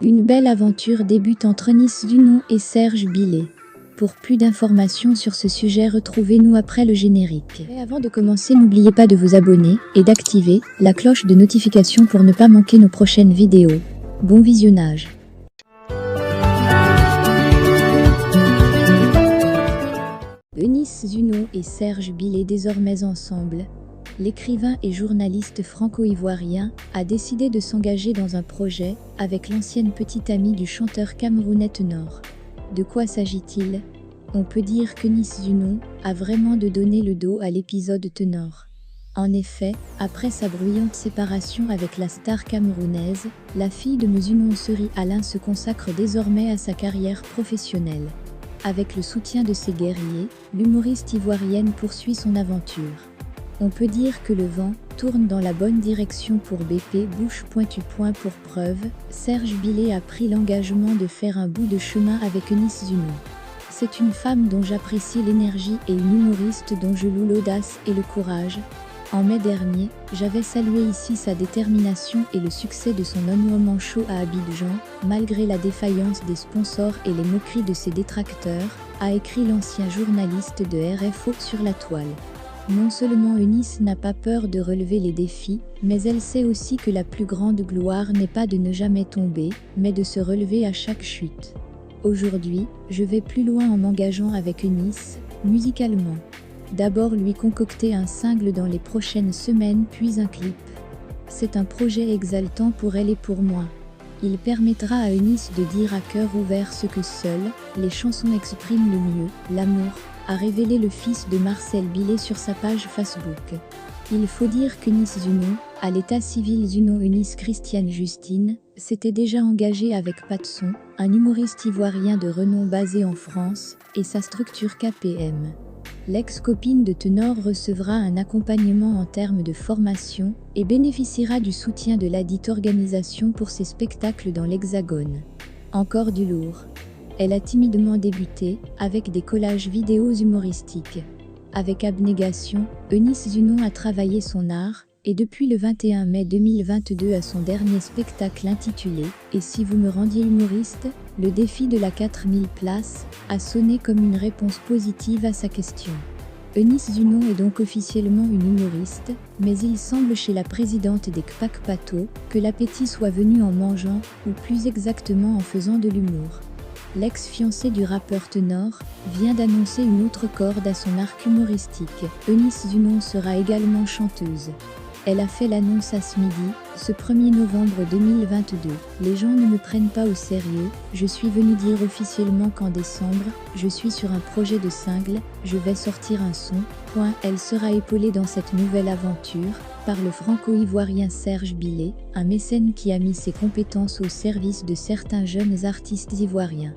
Une belle aventure débute entre Eunice Dunon et Serge Billet. Pour plus d'informations sur ce sujet, retrouvez-nous après le générique. Mais avant de commencer, n'oubliez pas de vous abonner et d'activer la cloche de notification pour ne pas manquer nos prochaines vidéos. Bon visionnage. Eunice Dunon et Serge Billet désormais ensemble. L'écrivain et journaliste franco-ivoirien a décidé de s'engager dans un projet avec l'ancienne petite amie du chanteur camerounais Tenor. De quoi s'agit-il? On peut dire qu'Eunice Dunon a vraiment de donner le dos à l'épisode Tenor. En effet, après sa bruyante séparation avec la star camerounaise, la fille de Dunon Seri Alain se consacre désormais à sa carrière professionnelle. Avec le soutien de ses guerriers, l'humoriste ivoirienne poursuit son aventure. On peut dire que le vent tourne dans la bonne direction pour BP Bouche Pointue. Pour preuve, Serge Billet a pris l'engagement de faire un bout de chemin avec Eunice Dunon. C'est une femme dont j'apprécie l'énergie et une humoriste dont je loue l'audace et le courage. En mai dernier, j'avais salué ici sa détermination et le succès de son one-woman show à Abidjan, malgré la défaillance des sponsors et les moqueries de ses détracteurs, a écrit l'ancien journaliste de RFO sur la toile. Non seulement Eunice n'a pas peur de relever les défis, mais elle sait aussi que la plus grande gloire n'est pas de ne jamais tomber, mais de se relever à chaque chute. Aujourd'hui, je vais plus loin en m'engageant avec Eunice, musicalement. D'abord lui concocter un single dans les prochaines semaines, puis un clip. C'est un projet exaltant pour elle et pour moi. Il permettra à Eunice de dire à cœur ouvert ce que seules les chansons expriment le mieux, l'amour, a révélé le fils de Marcel Billet sur sa page Facebook. Il faut dire qu'Eunice Dunon, à l'état civil Dunon Eunice Christiane Justine, s'était déjà engagée avec Patson, un humoriste ivoirien de renom basé en France, et sa structure KPM. L'ex-copine de Tenor recevra un accompagnement en termes de formation et bénéficiera du soutien de ladite organisation pour ses spectacles dans l'Hexagone. Encore du lourd. Elle a timidement débuté, avec des collages vidéos humoristiques. Avec abnégation, Eunice Dunon a travaillé son art, et depuis le 21 mai 2022 à son dernier spectacle intitulé « Et si vous me rendiez humoriste ?», le défi de la 4000 places a sonné comme une réponse positive à sa question. Eunice Dunon est donc officiellement une humoriste, mais il semble chez la présidente des Kpakpato que l'appétit soit venu en mangeant, ou plus exactement en faisant de l'humour. L'ex-fiancé du rappeur Tenor vient d'annoncer une autre corde à son arc humoristique. Eunice Dunon sera également chanteuse. Elle a fait l'annonce à ce midi, ce 1er novembre 2022. Les gens ne me prennent pas au sérieux, je suis venue dire officiellement qu'en décembre, je suis sur un projet de single, je vais sortir un son. Elle sera épaulée dans cette nouvelle aventure par le franco-ivoirien Serge Billet, un mécène qui a mis ses compétences au service de certains jeunes artistes ivoiriens.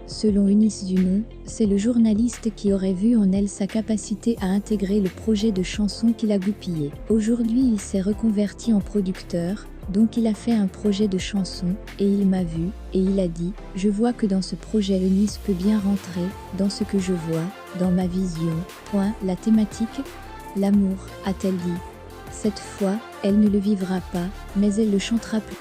Selon Eunice Dunon, c'est le journaliste qui aurait vu en elle sa capacité à intégrer le projet de chanson qu'il a goupillé. Aujourd'hui, il s'est reconverti en producteur, donc il a fait un projet de chanson, et il m'a vu, et il a dit « Je vois que dans ce projet Eunice peut bien rentrer, dans ce que je vois, dans ma vision. » La thématique ? L'amour, a-t-elle dit. Cette fois, elle ne le vivra pas, mais elle le chantera plus.